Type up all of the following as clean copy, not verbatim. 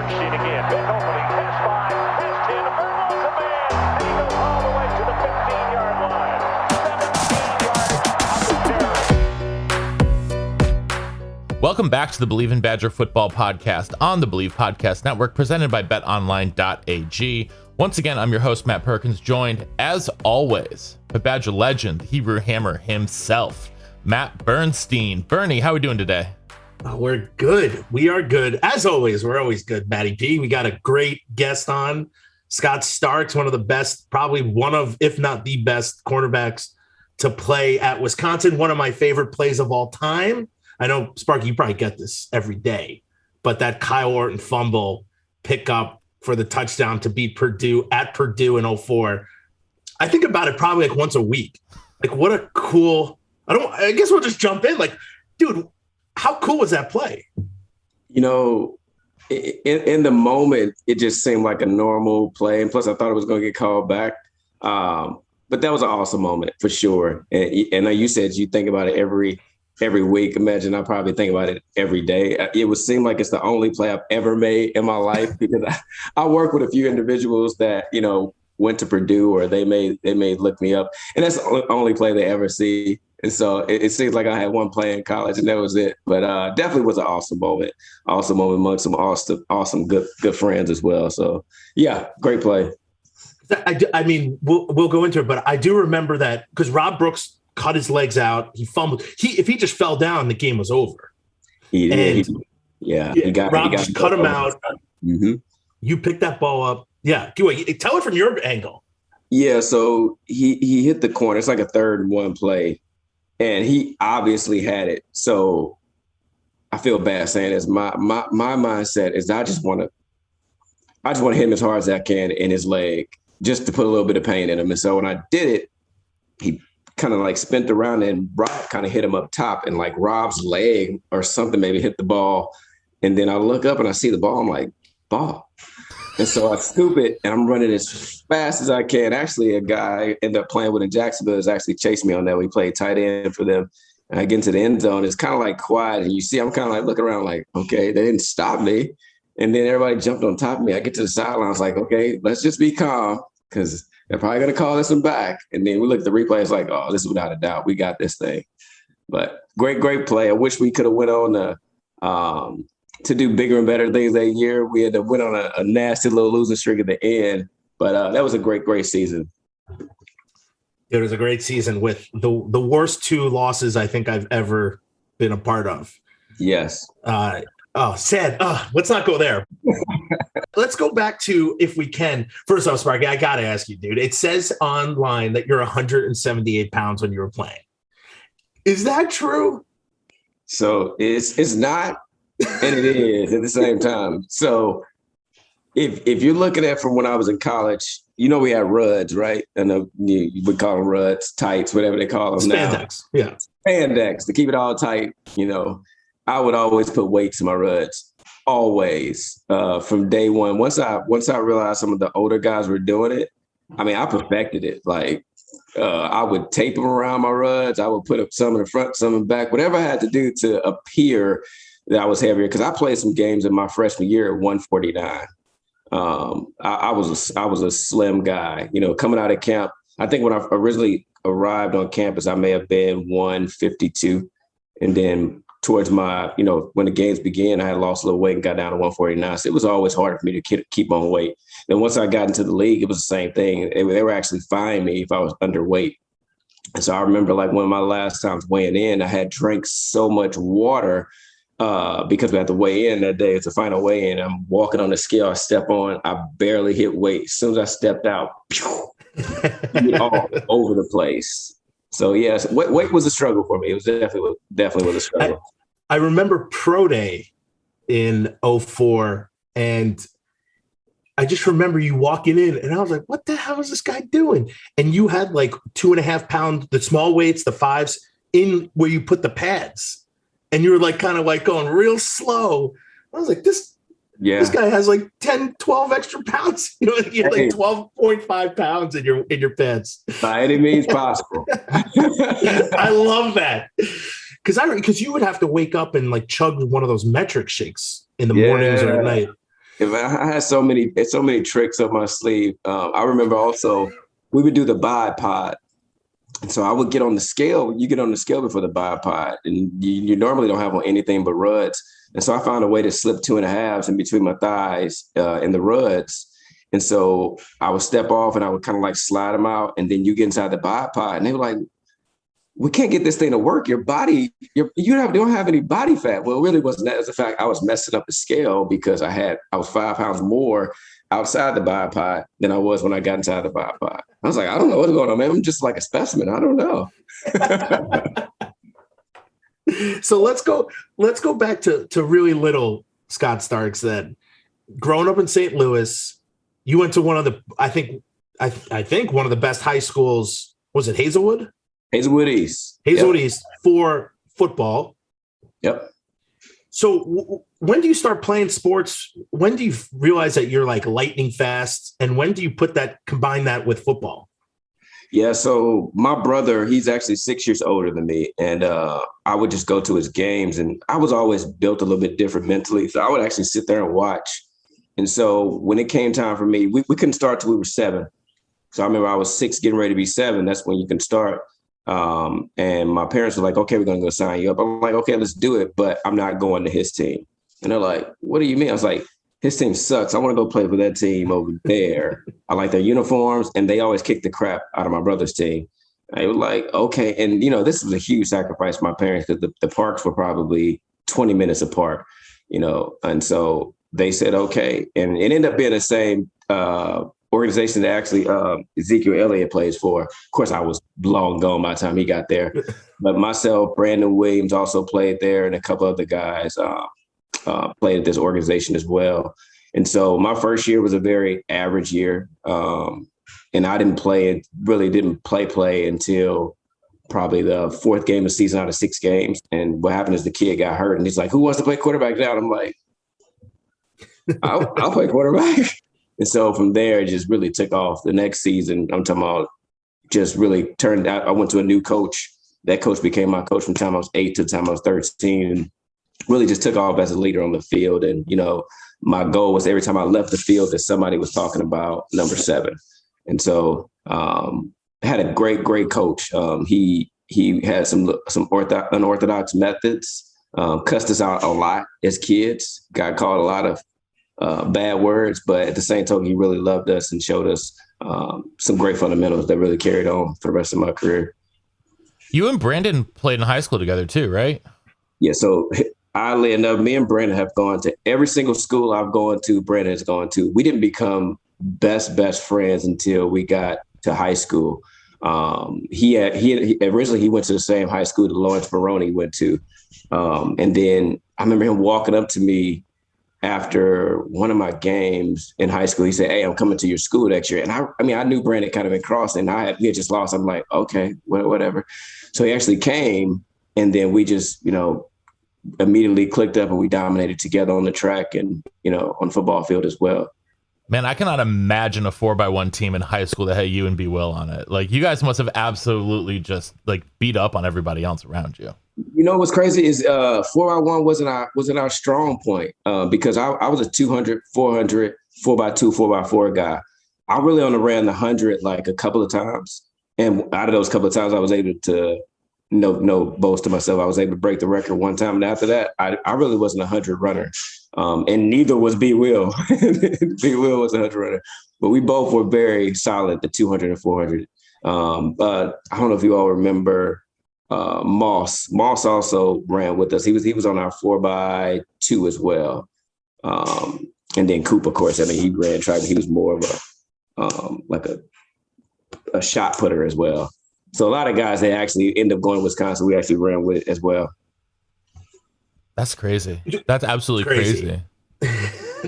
Dirt sheet again. Big opening. Pass 5. Pass 10. Perko's a man. And he goes all the way to the 15-yard line. 17 yards out of Welcome back to the Believe in Badger Football podcast on the Believe Podcast Network, presented by betonline.ag. Once again, I'm your host, Matt Perkins, joined, as always, by Badger legend, Hebrew Hammer himself, Matt Bernstein. Bernie, how are we doing today? Oh, we're good. We are good. As always, we're always good, Matty P. We got a great guest on. Scott Starks, one of the best, probably one of, if not the best, cornerbacks to play at Wisconsin. One of my favorite plays of all time. I know, Sparky, you probably get this every day, but that Kyle Orton fumble pickup for the touchdown to beat Purdue at Purdue in 2004. I think about it probably like once a week. Like, what a cool, I guess we'll just jump in. Like, dude, how cool was that play? You know, in the moment, it just seemed like a normal play. And plus, I thought it was going to get called back. But that was an awesome moment for sure. And like you said, you think about it every week. Imagine I probably think about it every day. It would seem like it's the only play I've ever made in my life because I work with a few individuals that, you know, went to Purdue or they may look me up. And that's the only play they ever see. And so it seems like I had one play in college and that was it. But definitely was an awesome moment among some awesome good friends as well. So, yeah, great play. I mean, we'll go into it, but I do remember that because Rob Brooks cut his legs out. He fumbled. If he just fell down, the game was over. He Rob just cut him out. Mm-hmm. You picked that ball up. Yeah. Wait, tell it from your angle. Yeah. So he hit the corner. It's like a 3rd and 1 play. And he obviously had it. So I feel bad saying this. My mindset is I just want to hit him as hard as I can in his leg just to put a little bit of pain in him. And so when I did it, he kind of like spent around and Rob kind of hit him up top and like Rob's leg or something maybe hit the ball. And then I look up and I see the ball. I'm like, ball. And so I scoop it and I'm running as fast as I can. Actually, a guy I ended up playing with in Jacksonville is actually chasing me on that. We played tight end for them. And I get into the end zone. It's kind of like quiet. And you see, I'm kind of like looking around like, okay, they didn't stop me. And then everybody jumped on top of me. I get to the sideline. I was like, okay, let's just be calm because they're probably going to call this one back. And then we look at the replay. It's like, oh, this is without a doubt. We got this thing. But great play. I wish we could have went on to do bigger and better things that year. We had to went on a nasty little losing streak at the end. But that was a great season. It was a great season with the worst 2 losses I think I've ever been a part of. Yes. Sad. Let's not go there. Let's go back to, if we can. First off, Sparky, I got to ask you, dude. It says online that you're 178 pounds when you were playing. Is that true? So it's not, and it is at the same time. So if you're looking at from when I was in college, you know we had RUDs, right? And we call them RUDs, tights, whatever they call them now. Spandex, yeah. Spandex, to keep it all tight, you know. I would always put weights in my RUDs, always, from day one. Once I realized some of the older guys were doing it, I mean, I perfected it. Like I would tape them around my RUDs. I would put up some in the front, some in the back, whatever I had to do to appear that I was heavier. Because I played some games in my freshman year at 149. I was a slim guy, you know, coming out of camp. I think when I originally arrived on campus, I may have been 152, and then towards my, you know, when the games began, I had lost a little weight and got down to 149. So it was always harder for me to keep on weight. Then once I got into the league, it was the same thing. They were actually fining me if I was underweight. And so I remember like one of my last times weighing in, I had drank so much water because we had to weigh in that day. It's a final weigh in. I'm walking on the scale. I step on, I barely hit weight. As soon as I stepped out, all over the place. So yes, weight was a struggle for me. It was definitely was a struggle. I remember Pro Day in 2004, and I just remember you walking in, and I was like, what the hell is this guy doing? And you had like 2.5 pounds, the small weights, the 5s, in where you put the pads. And you were like kind of like going real slow. I was like, this guy has like 10, 12 extra pounds. You know, you had like 12.5 pounds in your pads. By any means possible. I love that. Because you would have to wake up and like chug one of those metric shakes in the mornings or at night. If I had so many tricks up my sleeve. I remember also we would do the bipod. And so I would get on the scale. You get on the scale before the bipod, and you normally don't have on anything but ruds. And so I found a way to slip 2.5s in between my thighs in the ruds. And so I would step off and I would kind of like slide them out. And then you get inside the bipod and they were like, we can't get this thing to work. Your body, you don't have any body fat. Well, it really wasn't that. As a fact, I was messing up the scale because I was 5 pounds more outside the bipod than I was when I got inside the bipod. I was like, I don't know what's going on, man. I'm just like a specimen. I don't know. So let's go back to really little Scott Starks then. Growing up in St. Louis, you went to one of the, I think one of the best high schools. Was it Hazelwood? Hazelwood East. Hazelwood East for football. Yep. So when do you start playing sports? When do you realize that you're like lightning fast? And when do you combine that with football? Yeah. So my brother, he's actually 6 years older than me. And I would just go to his games, and I was always built a little bit different mentally. So I would actually sit there and watch. And so when it came time for me, we couldn't start till we were 7. So I remember I was 6 getting ready to be 7. That's when you can start. And my parents were like, okay, we're going to go sign you up. I'm like, okay, let's do it. But I'm not going to his team. And they're like, what do you mean? I was like, his team sucks. I want to go play for that team over there. I like their uniforms. And they always kick the crap out of my brother's team. I was like, okay. And, this was a huge sacrifice for my parents because the parks were probably 20 minutes apart, and so they said, okay. And it ended up being the same organization that actually Ezekiel Elliott plays for. Of course, I was long gone by the time he got there. But myself, Brandon Williams also played there, and a couple other guys played at this organization as well. And so my first year was a very average year. And I didn't play until probably the 4th game of the season out of 6 games. And what happened is the kid got hurt, and he's like, who wants to play quarterback now? And I'm like, I'll play quarterback. And so from there, it just really took off. The next season, I'm talking about, just really turned out. I went to a new coach. That coach became my coach from the time I was 8 to the time I was 13, and really just took off as a leader on the field. And, my goal was every time I left the field that somebody was talking about number 7. And so I had a great coach. He had some unorthodox methods, cussed us out a lot as kids, got called a lot of bad words, but at the same token, he really loved us and showed us some great fundamentals that really carried on for the rest of my career. You and Brandon played in high school together too, right? Yeah. So oddly enough, me and Brandon have gone to every single school I've gone to. Brandon has gone to. We didn't become best friends until we got to high school. He originally went to the same high school that Lawrence Maroney went to, and then I remember him walking up to me after one of my games in high school. He said, hey, I'm coming to your school next year. And I knew Brandon kind of been crossing. We had just lost. I'm like, okay, whatever. So he actually came, and then we just, immediately clicked up, and we dominated together on the track and, on the football field as well. Man, I cannot imagine a 4x1 team in high school that had you and B. Will on it. Like, you guys must have absolutely just like beat up on everybody else around you. What's crazy is 4x1 wasn't our strong point because I was a 200, 400, 4x2, 4x4 guy. I really only ran the 100 like a couple of times. And out of those couple of times, I was able to, no boast to myself, I was able to break the record one time. And after that, I really wasn't a 100 runner. And neither was B. Will. B. Will was a 100 runner. But we both were very solid, the 200 and 400. But I don't know if you all remember Moss. Moss also ran with us. He was on our 4x2 as well. And then Coop, of course. He ran track. He was more of a shot putter as well. So a lot of guys that actually end up going to Wisconsin, we actually ran with as well. That's crazy. That's absolutely crazy.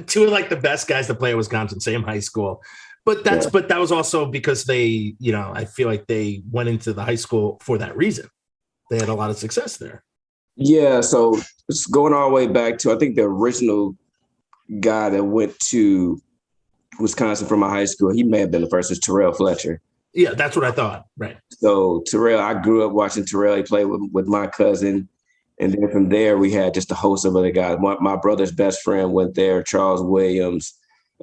Two of like the best guys to play at Wisconsin, same high school. But that was also because they, I feel like they went into the high school for that reason. They had a lot of success there. Yeah. So it's going all the way back to, I think the original guy that went to Wisconsin from my high school, he may have been the first, was Terrell Fletcher. Yeah, that's what I thought. Right. So Terrell, I grew up watching Terrell. He played with my cousin. And then from there, we had just a host of other guys. My brother's best friend went there, Charles Williams,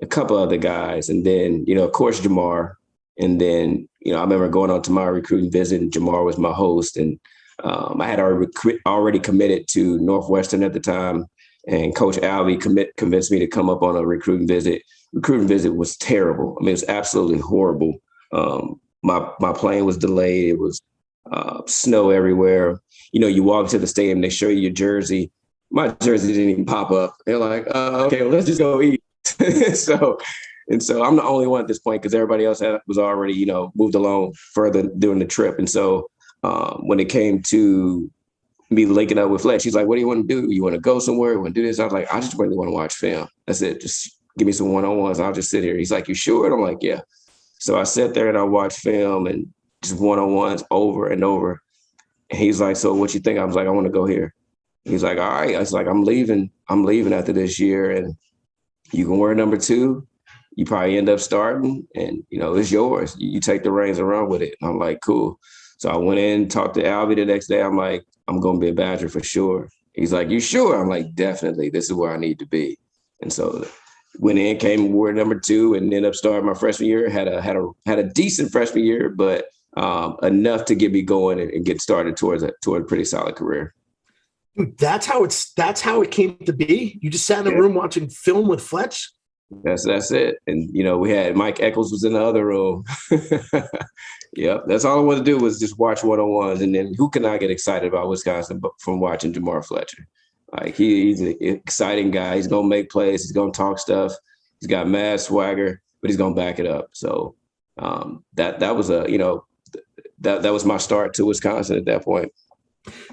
a couple other guys. And then, of course, Jamar. And then, I remember going on to my recruiting visit, and Jamar was my host. And I had already committed to Northwestern at the time. And Coach Albee convinced me to come up on a recruiting visit. Recruiting visit was terrible. I mean, it was absolutely horrible. My plane was delayed. It was snow everywhere. You walk to the stadium, they show you your jersey. My jersey didn't even pop up. They're like, okay, well, let's just go eat. So I'm the only one at this point because everybody else was already, moved along further during the trip. And so when it came to me linking up with Fletch, he's like, what do you want to do? You want to go somewhere? You want to do this? I was like, I just really want to watch film. That's it. Just give me some one-on-ones. I'll just sit here. He's like, you sure? And I'm like, yeah. So I sat there and I watched film and just one-on-ones over and over. And he's like, so what you think? I was like, I want to go here. He's like, all right. I was like, I'm leaving after this year. And you can wear number 2. You probably end up starting and, it's yours. You take the reins and run with it. And I'm like, cool. So I went in, talked to Albie the next day. I'm like, I'm going to be a Badger for sure. He's like, you sure? I'm like, definitely. This is where I need to be. And so went in, came and wore number 2 and ended up starting my freshman year. Had a decent freshman year, but enough to get me going and get started toward a pretty solid career. Dude, that's how it came to be. You just sat in a room watching film with Fletch. That's it. And we had Mike Eccles was in the other room. Yep, that's all I wanted to do was just watch one-on-ones. And then who can I get excited about Wisconsin from watching Jamar Fletcher? Like he's an exciting guy. He's gonna make plays. He's gonna talk stuff. He's got mad swagger, but he's gonna back it up. So that was that was my start to Wisconsin at that point.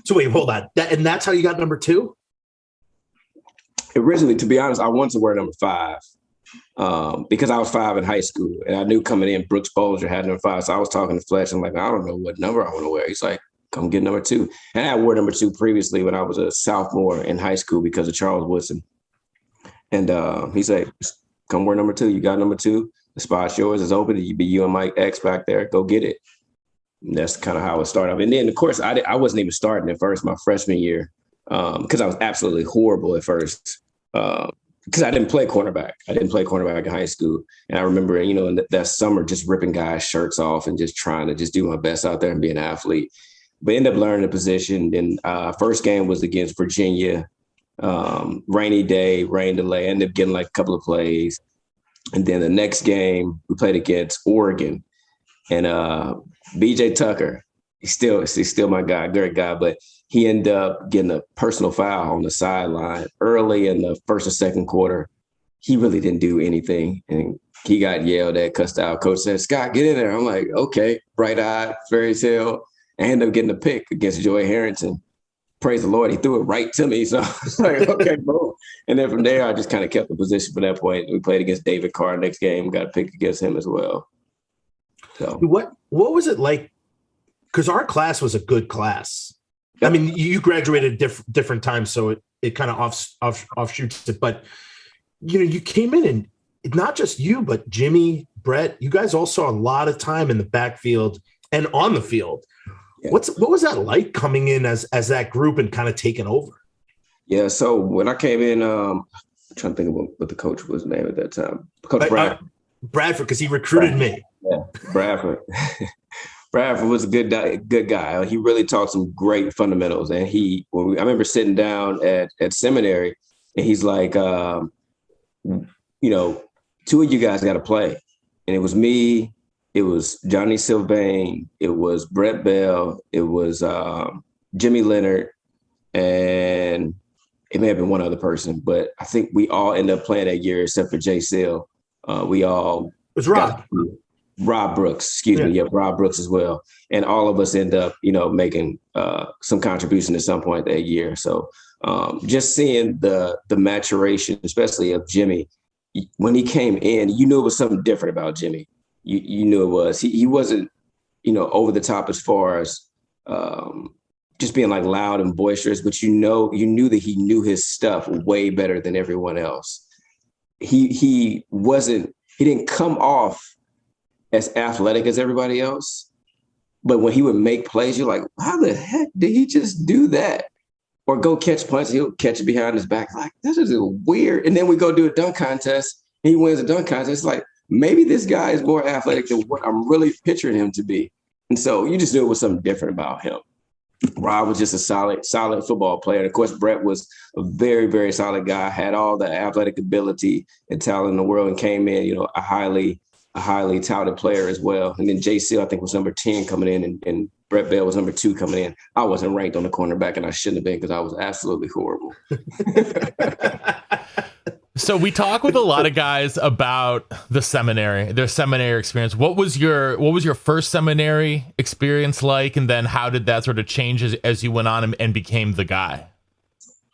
So wait, hold on. And that's how you got number 2? Originally, to be honest, I wanted to wear number 5 because I was 5 in high school. And I knew coming in, Brooks Bolger had number 5. So I was talking to Fletch. I'm like, I don't know what number I want to wear. He's like, come get number 2. And I wore number 2 previously when I was a sophomore in high school because of Charles Woodson. And he said, come wear number 2. You got number 2. The spot's yours. It's open. You be you and Mike X back there. Go get it. And that's kind of how it started. And then, of course, I wasn't even starting at first my freshman year because I was absolutely horrible at first because I didn't play cornerback. I didn't play cornerback in high school. And I remember, in that summer just ripping guys' shirts off and just trying to just do my best out there and be an athlete. But ended up learning the position. And first game was against Virginia. Rainy day, rain delay. Ended up getting like a couple of plays. And then the next game we played against Oregon. And BJ Tucker, he's still my guy, great guy, but he ended up getting a personal foul on the sideline early in the first or second quarter. He really didn't do anything. And he got yelled at, cussed out. Coach said, Scott, get in there. I'm like, okay, bright-eyed, fairy tale. I ended up getting a pick against Joy Harrington. Praise the Lord, he threw it right to me. So I was like, okay, bro. And then from there, I just kind of kept the position for that point. We played against David Carr next game, got a pick against him as well. So what was it like? Because our class was a good class. I mean, you graduated different times, so it kind of offshoots it. But you came in and not just you, but Jimmy, Brett, you guys all saw a lot of time in the backfield and on the field. Yeah. What was that like coming in as that group and kind of taking over? Yeah, so when I came in, I'm trying to think of what the coach was name at that time. Coach Bradford. Bradford, because he recruited me. Yeah, Bradford. Bradford was a good guy. He really taught some great fundamentals. And I remember sitting down at seminary, and he's like, two of you guys got to play. And it was me, it was Johnny Sylvain, it was Brett Bell, it was Jimmy Leonard, and it may have been one other person, but I think we all ended up playing that year except for Jay Sill. We all it was Rob. Rob Brooks, excuse me. Yeah, Rob Brooks as well. And all of us end up, making some contribution at some point that year. So just seeing the maturation, especially of Jimmy, when he came in, you knew it was something different about Jimmy. You knew it was. He wasn't, over the top as far as just being like loud and boisterous, but you knew that he knew his stuff way better than everyone else. He didn't come off as athletic as everybody else, but when he would make plays, you're like, how the heck did he just do that? or go catch punches. He'll catch it behind his back. Like, this is weird. And then we go do a dunk contest. And he wins a dunk contest. It's like, maybe this guy is more athletic than what I'm really picturing him to be. And so you just knew it was something different about him. Rob was just a solid football player. And of course, Brett was a very, very solid guy, had all the athletic ability and talent in the world, and came in, a highly touted player as well. And then JC, I think, was number 10 coming in, and Brett Bell was number 2 coming in. I wasn't ranked on the cornerback, and I shouldn't have been because I was absolutely horrible. So we talk with a lot of guys about their seminary experience. What was your first seminary experience like? And then how did that sort of change as you went on and became the guy?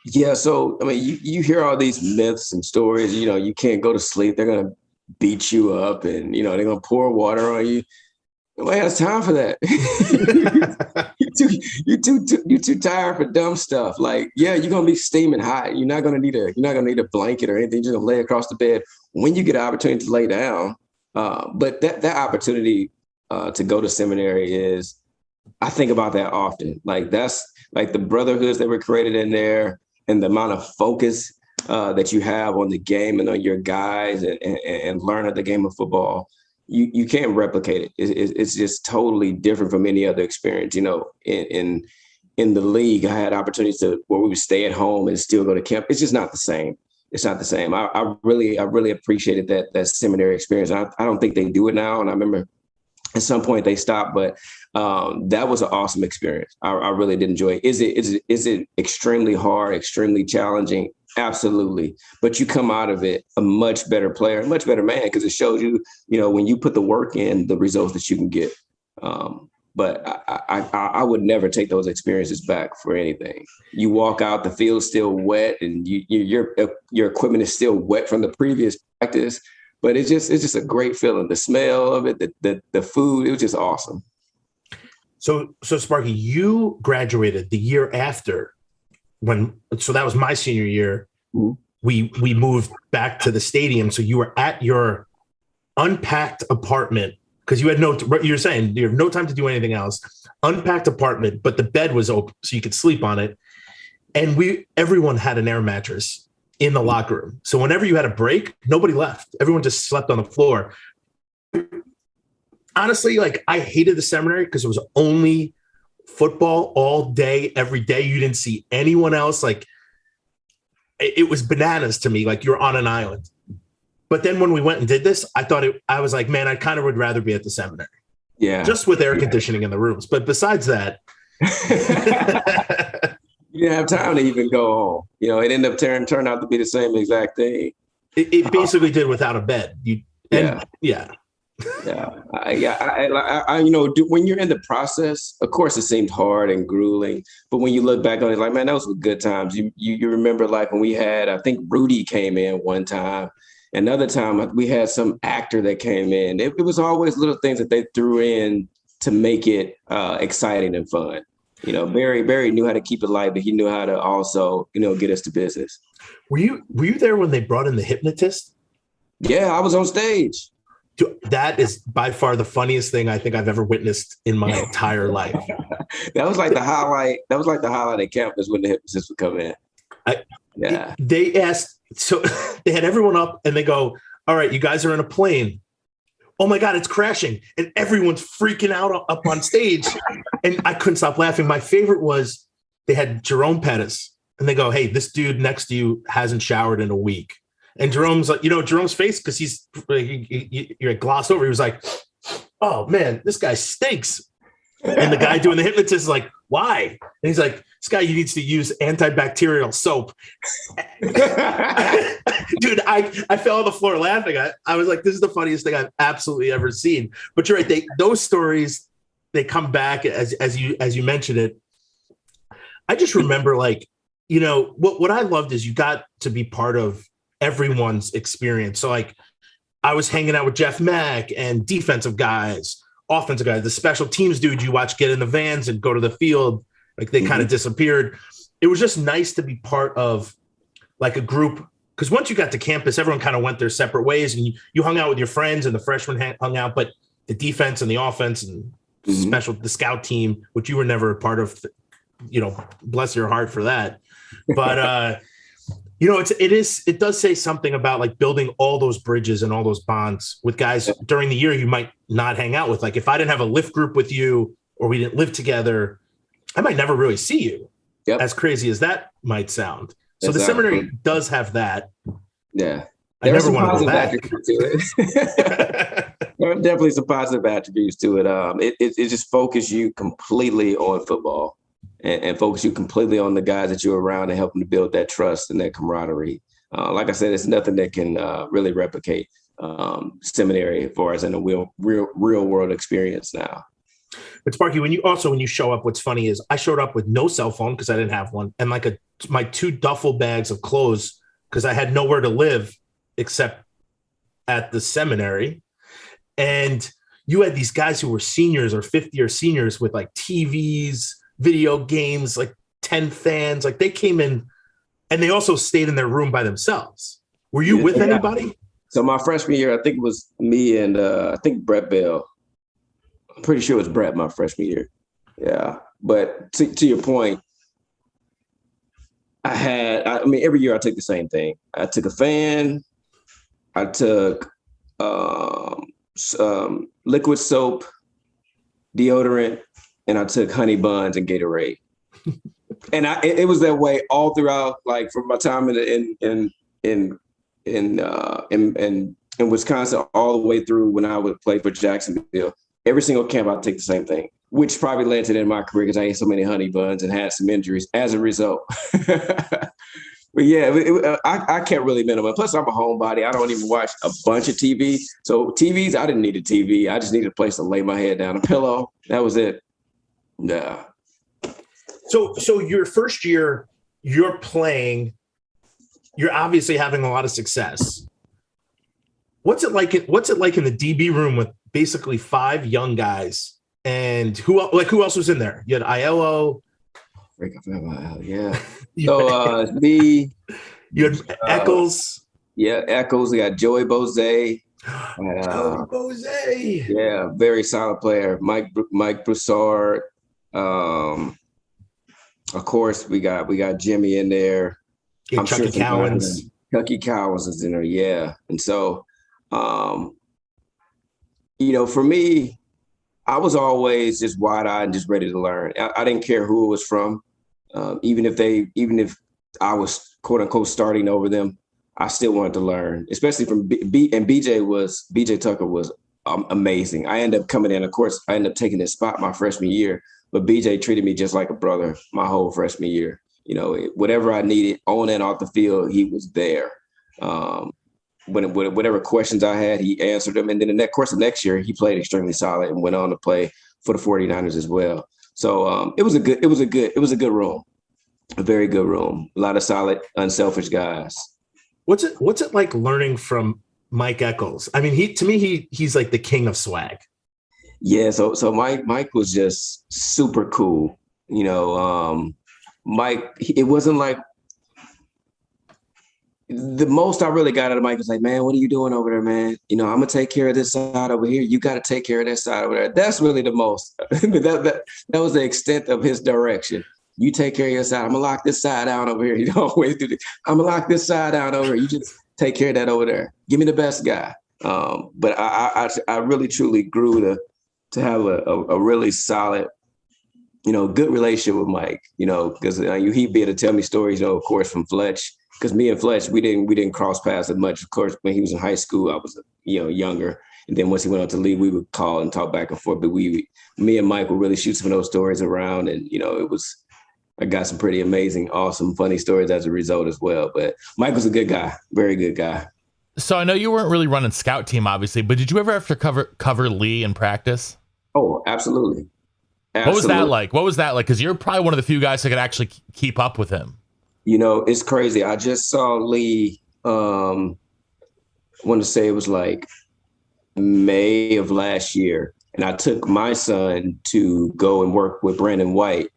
Yeah. So, I mean, you hear all these myths and stories, you can't go to sleep. They're going to beat you up and, they're going to pour water on you. Nobody has time for that. You're too tired for dumb stuff. Like, yeah, you're gonna be steaming hot. You're not gonna need a blanket or anything. You're just gonna lay across the bed when you get an opportunity to lay down. But that opportunity to go to seminary is, I think about that often. Like, that's like the brotherhoods that were created in there, and the amount of focus that you have on the game and on your guys and learn at the game of football. You can't replicate it. It's just totally different from any other experience. In the league, I had opportunities where we would stay at home and still go to camp. It's just not the same. It's not the same. I really appreciated that seminary experience. I don't think they do it now. And I remember at some point they stopped, but that was an awesome experience. I really did enjoy it. Is it extremely hard, extremely challenging? Absolutely. But you come out of it a much better player, a much better man, because it shows you, when you put the work in, the results that you can get. But I would never take those experiences back for anything. You walk out, the field's still wet, and your equipment is still wet from the previous practice. But it's just a great feeling. The smell of it, the food, it was just awesome. So Sparky, you graduated the year after. So that was my senior year. Mm-hmm. We moved back to the stadium. So you were at your unpacked apartment because you were saying you have no time to do anything else. Unpacked apartment, but the bed was open so you could sleep on it. And everyone had an air mattress in the locker room. So whenever you had a break, nobody left. Everyone just slept on the floor. Honestly, like, I hated the seminary because it was only football all day, every day. You didn't see anyone else. Like, it was bananas to me. Like, you're on an island. But then when we went and did this, I was like, man, I kind of would rather be at the seminary. Yeah. Just with air conditioning in the rooms. But besides that, you didn't have time to even go home. It ended up turned out to be the same exact thing. It basically did without a bed. Yeah. When you're in the process, of course, it seemed hard and grueling. But when you look back on it, like, man, those were good times. You remember, like, when we had, I think Rudy came in one time. Another time we had some actor that came in. It was always little things that they threw in to make it exciting and fun. Barry knew how to keep it light, but he knew how to also, get us to business. Were you there when they brought in the hypnotist? Yeah, I was on stage. That is by far the funniest thing I think I've ever witnessed in my entire life. That was like the highlight. That was like the highlight at campus when the hypnotist would come in. They asked, so they had everyone up and they go, all right, you guys are in a plane. Oh my God, it's crashing. And everyone's freaking out up on stage. And I couldn't stop laughing. My favorite was they had Jerome Pettis and they go, hey, this dude next to you hasn't showered in a week. And Jerome's like, Jerome's face, because you're glossed over. He was like, oh man, this guy stinks. And the guy doing the hypnotist is like, why? And he's like, this guy needs to use antibacterial soap. Dude, I fell on the floor laughing. I was like, this is the funniest thing I've absolutely ever seen. But you're right. Those stories, they come back as you mentioned it. I just remember, like, what I loved is you got to be part of everyone's experience. So, like, I was hanging out with Jeff Mack and defensive guys, offensive guys, the special teams dude you watch get in the vans and go to the field. Like, they kind of disappeared. It was just nice to be part of, like, a group. Because once you got to campus, everyone kind of went their separate ways, and you hung out with your friends, and the freshmen hung out. But the defense and the offense and the scout team, which you were never a part of, bless your heart for that. But it does say something about like building all those bridges and all those bonds with guys during the year you might not hang out with. Like if I didn't have a lift group with you or we didn't live together, I might never really see you. Yep. As crazy as that might sound. So Exactly. the seminary does have that. Yeah. I never want to go back. There are definitely some positive attributes to it. It just focuses you completely on football and focus you completely on the guys that you're around and helping to build that trust and that camaraderie. Like I said, it's nothing that can really replicate seminary as far as in a real world experience now. But Sparky, when you show up, what's funny is I showed up with no cell phone because I didn't have one, and like my 2 duffel bags of clothes because I had nowhere to live except at the seminary. And you had these guys who were seniors or 50-year seniors with like TVs, video games, like 10 fans. Like they came in and they also stayed in their room by themselves. Were you with anybody? So my freshman year, I think it was me and I think Brett Bell. I'm pretty sure it was Brett my freshman year. Yeah. But to your point, every year I took the same thing. I took a fan. I took liquid soap, deodorant, and I took honey buns and Gatorade. And it was that way all throughout, like from my time in Wisconsin all the way through when I would play for Jacksonville. Every single camp, I'd take the same thing, which probably led to the end of my career because I ate so many honey buns and had some injuries as a result. But yeah, I can't really minimum. Plus, I'm a homebody. I don't even watch a bunch of TV. So TVs, I didn't need a TV. I just needed a place to lay my head down, a pillow. That was it. Yeah. So your first year, you're playing. You're obviously having a lot of success. What's it like in the DB room with basically 5 young guys? And who else was in there? You had Aiello. Yeah. So me. You had Eccles. Yeah, Eccles. We got Joey Bose. Joey Bose. Yeah, very solid player. Mike Broussard. Of course, we got Jimmy in there. Yeah, Chucky Cowens. Chucky Cowens is in there, yeah. And so, for me, I was always just wide-eyed and just ready to learn. I didn't care who it was from. Even if I was quote unquote starting over them, I still wanted to learn, especially from BJ Tucker was amazing. I ended up coming in, of course, I ended up taking his spot my freshman year, but BJ treated me just like a brother my whole freshman year. Whatever I needed on and off the field, he was there. Whatever questions I had, he answered them. And then in the course of next year, he played extremely solid and went on to play for the 49ers as well. So it was a good room, a very good room. A lot of solid, unselfish guys. What's it like learning from Mike Eccles? I mean, he's like the king of swag. Yeah. So Mike was just super cool. Mike, it wasn't like the most I really got out of Mike was like, man, what are you doing over there, man? I'm going to take care of this side over here. You got to take care of that side over there. That's really the most. that was the extent of his direction. You take care of your side. I'm going to lock this side down over here. You don't always do this. I'm going to lock this side down over here. You just take care of that over there. Give me the best guy. But I really, truly grew to have a really solid, good relationship with Mike, because he'd be able to tell me stories, of course, from Fletch. Because me and Fletch, we didn't cross paths as much. Of course, when he was in high school, I was younger, and then once he went on to leave, we would call and talk back and forth. But me and Mike would really shoot some of those stories around, and I got some pretty amazing, awesome, funny stories as a result as well. But Mike was a good guy, very good guy. So I know you weren't really running scout team, obviously, but did you ever have to cover Lee in practice? Oh, absolutely. What was that like? Because you're probably one of the few guys that could actually keep up with him. It's crazy. I just saw Lee, I want to say it was like May of last year. And I took my son to go and work with Brandon White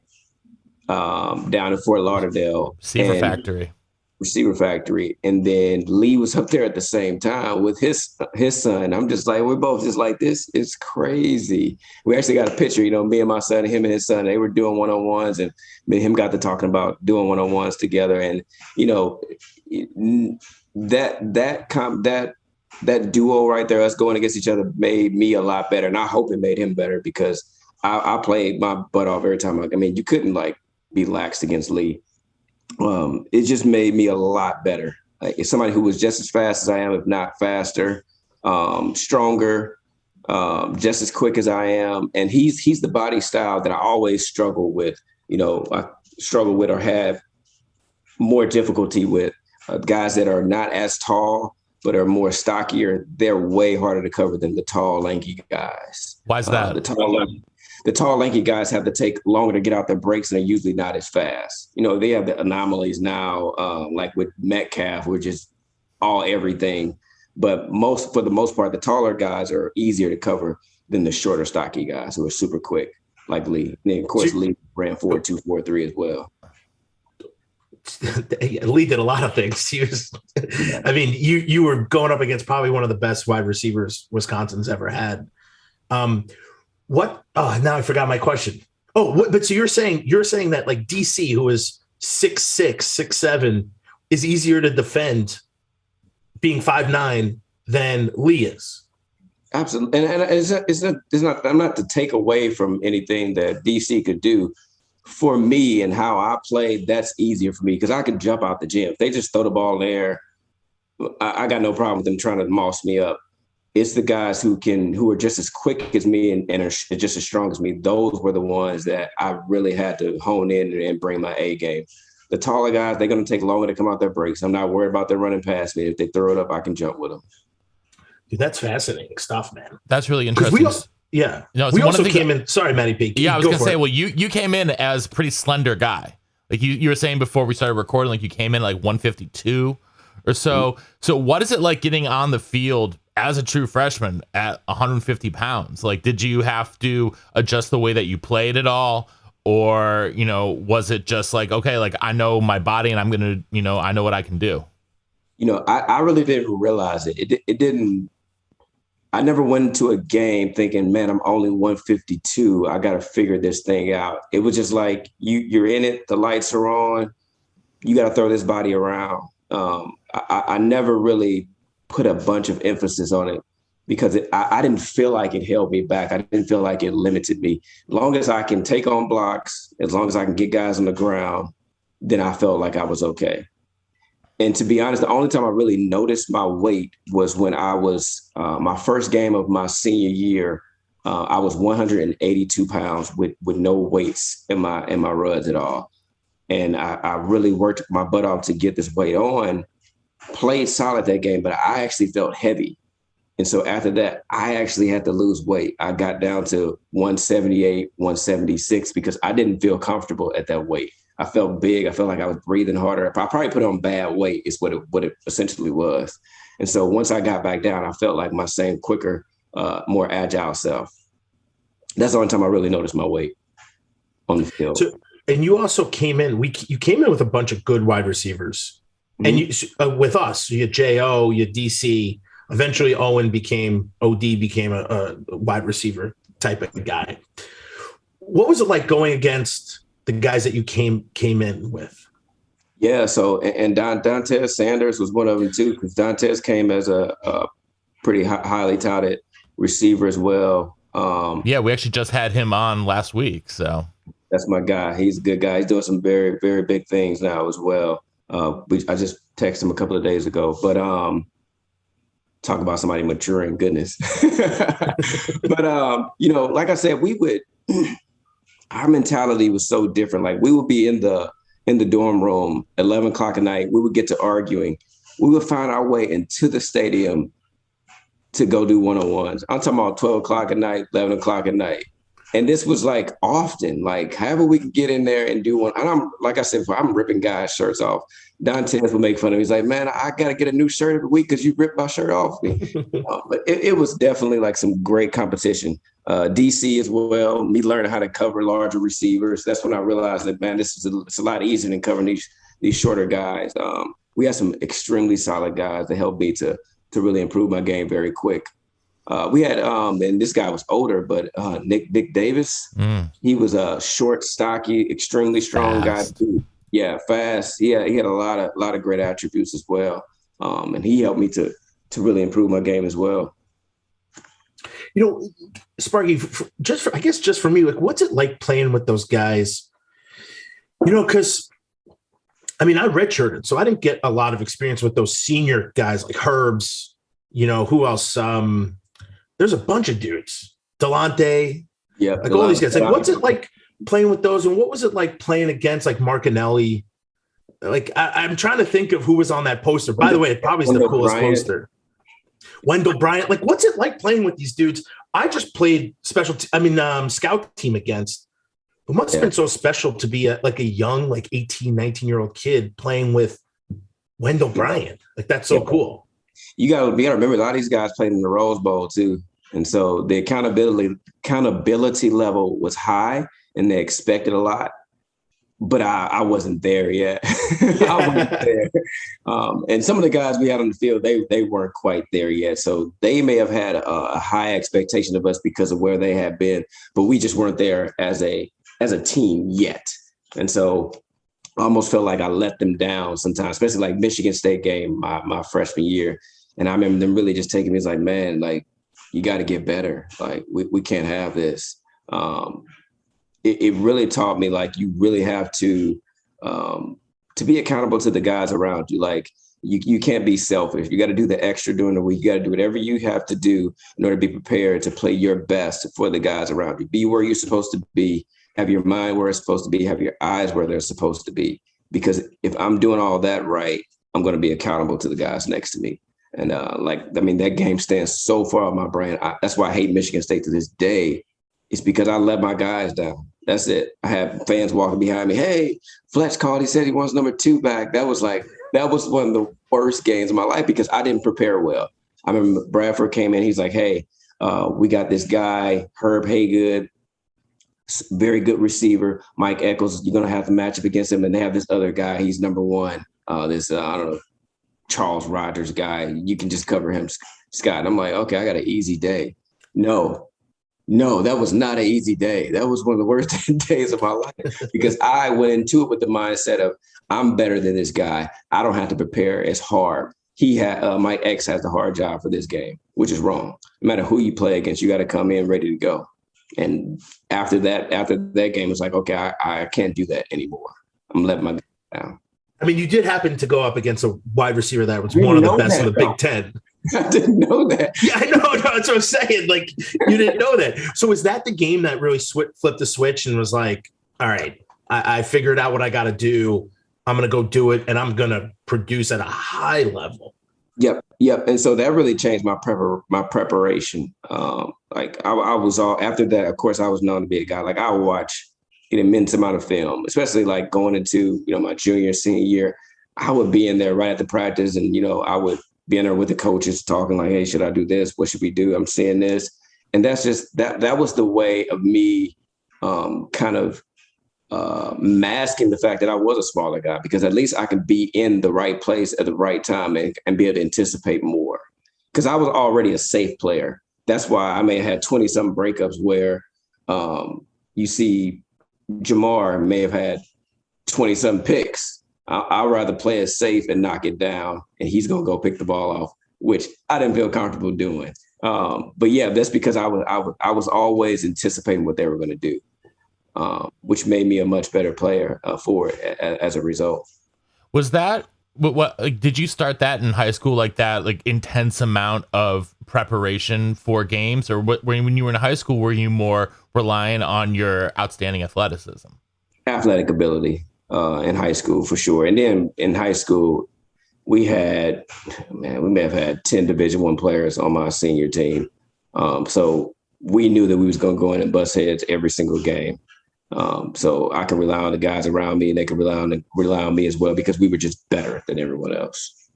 down in Fort Lauderdale. Seaver Factory. receiver factory. And then Lee was up there at the same time with his son. I'm just like, we're both just like, this is crazy. We actually got a picture, me and my son, him and his son, they were doing one-on-ones, and me and him got to talking about doing one-on-ones together. And, that duo right there, us going against each other, made me a lot better. And I hope it made him better, because I played my butt off every time. You couldn't be laxed against Lee. It just made me a lot better. Like, somebody who was just as fast as I am, if not faster, stronger, just as quick as I am. And he's the body style that I always struggle with. I struggle with or have more difficulty with guys that are not as tall, but are more stockier. They're way harder to cover than the tall, lanky guys. Why is that? The tall, lanky guys have to take longer to get out their breaks, and they're usually not as fast. They have the anomalies now, like with Metcalf, which is all everything. But for the most part, the taller guys are easier to cover than the shorter, stocky guys who are super quick, like Lee. And then, of course, Lee ran 4.2, 4.3 as well. Lee did a lot of things. He was, you were going up against probably one of the best wide receivers Wisconsin's ever had. What? Oh, now I forgot my question. But so you're saying that like DC, who is 6'6", 6'7", is easier to defend being 5'9" than Lee is. Absolutely. And it's not, I'm not to take away from anything that DC could do. For me and how I play, that's easier for me because I can jump out the gym. If they just throw the ball in there, I got no problem with them trying to moss me up. It's the guys who are just as quick as me and are just as strong as me. Those were the ones that I really had to hone in and bring my A game. The taller guys, they're going to take longer to come out their breaks. I'm not worried about them running past me. If they throw it up, I can jump with them. Dude, that's fascinating stuff, man. That's really interesting. Yeah. We also came in. Sorry, Matty P. Yeah, I was going to say, well, you came in as a pretty slender guy. Like you were saying before we started recording, like you came in like 152 or so. Mm-hmm. So what is it like getting on the field as a true freshman at 150 pounds? Like, did you have to adjust the way that you played at all? Or, was it just like, okay, like I know my body and I'm going to, I know what I can do? I really didn't realize it. It didn't. I never went into a game thinking, man, I'm only 152. I got to figure this thing out. It was just like you're in it. The lights are on. You got to throw this body around. I never really put a bunch of emphasis on it because I didn't feel like it held me back. I didn't feel like it limited me. As long as I can take on blocks, as long as I can get guys on the ground, then I felt like I was okay. And to be honest, the only time I really noticed my weight was when I was my first game of my senior year. I was 182 pounds with no weights in my ruds at all. And I really worked my butt off to get this weight on, played solid that game, but I actually felt heavy. And so after that, I actually had to lose weight. I got down to 178, 176 because I didn't feel comfortable at that weight. I felt big. I felt like I was breathing harder. I probably put on bad weight is what it essentially was. And so once I got back down, I felt like my same quicker, more agile self. That's the only time I really noticed my weight on the field. So, and you also came in. You came in with a bunch of good wide receivers, and you with us. You had Jo, you had DC. Eventually, Owen became a wide receiver type of guy. What was it like going against the guys that you came in with? Yeah, so and Dantes Sanders was one of them too, because Dantes came as a pretty highly touted receiver as well. Yeah, we actually just had him on last week, so that's my guy. He's a good guy. He's doing some very, very big things now as well. I just texted him a couple of days ago, but talk about somebody maturing, goodness. But like I said, our mentality was so different. Like we would be in the dorm room, 11 o'clock at night. We would get to arguing. We would find our way into the stadium to go do one-on-ones. I'm talking about 12 o'clock at night, 11 o'clock at night. And this was like often, like however we could get in there and do one. And I'm, like I said, I'm ripping guys' shirts off. Dantes would make fun of me. He's like, man, I got to get a new shirt every week because you ripped my shirt off me. But it was definitely like some great competition. DC as well, me learning how to cover larger receivers. That's when I realized that, man, it's a lot easier than covering these shorter guys. we had some extremely solid guys that helped me to really improve my game very quick. We had, and this guy was older, but Nick Davis, he was a short, stocky, extremely strong Fast. guy. Yeah, fast. Yeah, he had a lot of great attributes as well. And he helped me to really improve my game as well. You know, Sparky, I guess just for me, like, what's it like playing with those guys? You know, because I mean, I redshirted, so I didn't get a lot of experience with those senior guys like Herbs. You know, who else? There's a bunch of dudes. Delonte. Yeah, like all these guys. Like, what's it like playing with those? And what was it like playing against like Martinelli? Like, I'm trying to think of who was on that poster. By the way, it probably is the coolest poster. Wendell Bryant. Like, what's it like playing with these dudes? I just played scout team against. It must have been so special to be a young, like 18, 19-year-old kid playing with Wendell Bryant. Like, that's so cool. You gotta remember, a lot of these guys played in the Rose Bowl too. And so the accountability level was high and they expected a lot. But I wasn't there yet. I wasn't there. And some of the guys we had on the field, they weren't quite there yet. So they may have had a high expectation of us because of where they had been, but we just weren't there as a team yet. And so I almost felt like I let them down sometimes, especially like Michigan State game my freshman year. And I remember them really just taking me as like, man, like, you got to get better. Like, we can't have this. It really taught me, like, you really have to be accountable to the guys around you. Like, you can't be selfish. You got to do the extra during the week. You got to do whatever you have to do in order to be prepared to play your best for the guys around you. Be where you're supposed to be. Have your mind where it's supposed to be. Have your eyes where they're supposed to be. Because if I'm doing all that right, I'm going to be accountable to the guys next to me. And that game stands so far on my brain. That's why I hate Michigan State to this day. It's because I let my guys down. That's it. I have fans walking behind me. Hey, Fletch called. He said he wants number 2 back. That was one of the worst games of my life because I didn't prepare well. I remember Bradford came in. He's like, hey, we got this guy, Herb Haygood, very good receiver. Mike Eccles, you're going to have to match up against him. And they have this other guy. He's number 1. I don't know, Charles Rogers guy. You can just cover him, Scott. And I'm like, okay, I got an easy day. No, that was not an easy day. That was one of the worst days of my life because I went into it with the mindset of I'm better than this guy. I don't have to prepare as hard. Mike X has the hard job for this game, which is wrong. No matter who you play against, you got to come in ready to go. And after that game, it's like, okay, I can't do that anymore. I'm letting my guy down. I mean, you did happen to go up against a wide receiver that was one of the best in the Big Ten. I didn't know that. Yeah, I know. No, that's what I'm saying. Like, you didn't know that. So is that the game that really flipped the switch and was like, all right, I figured out what I got to do. I'm going to go do it, and I'm going to produce at a high level. Yep. And so that really changed my preparation. I was all after that. Of course, I was known to be a guy. Like, I would watch an immense amount of film, especially like going into my junior, senior year. I would be in there right at the practice, and I would be in there with the coaches talking like, hey, should I do this? What should we do? I'm seeing this. And that's just that was the way of me kind of masking the fact that I was a smaller guy, because at least I could be in the right place at the right time and be able to anticipate more. Because I was already a safe player. That's why I may have had 20-something breakups where you see Jamar may have had 20-something picks. I'd rather play it safe and knock it down, and he's going to go pick the ball off, which I didn't feel comfortable doing. But yeah, that's because I was always anticipating what they were going to do, which made me a much better player for it as a result. Was that what did you start that in high school, like that, like intense amount of preparation for games, or when you were in high school, were you more relying on your outstanding athleticism? Athletic ability. In high school, for sure. And then in high school, we may have had 10 Division I players on my senior team. So we knew that we was going to go in and bust heads every single game. So I can rely on the guys around me, and they can rely on me as well, because we were just better than everyone else.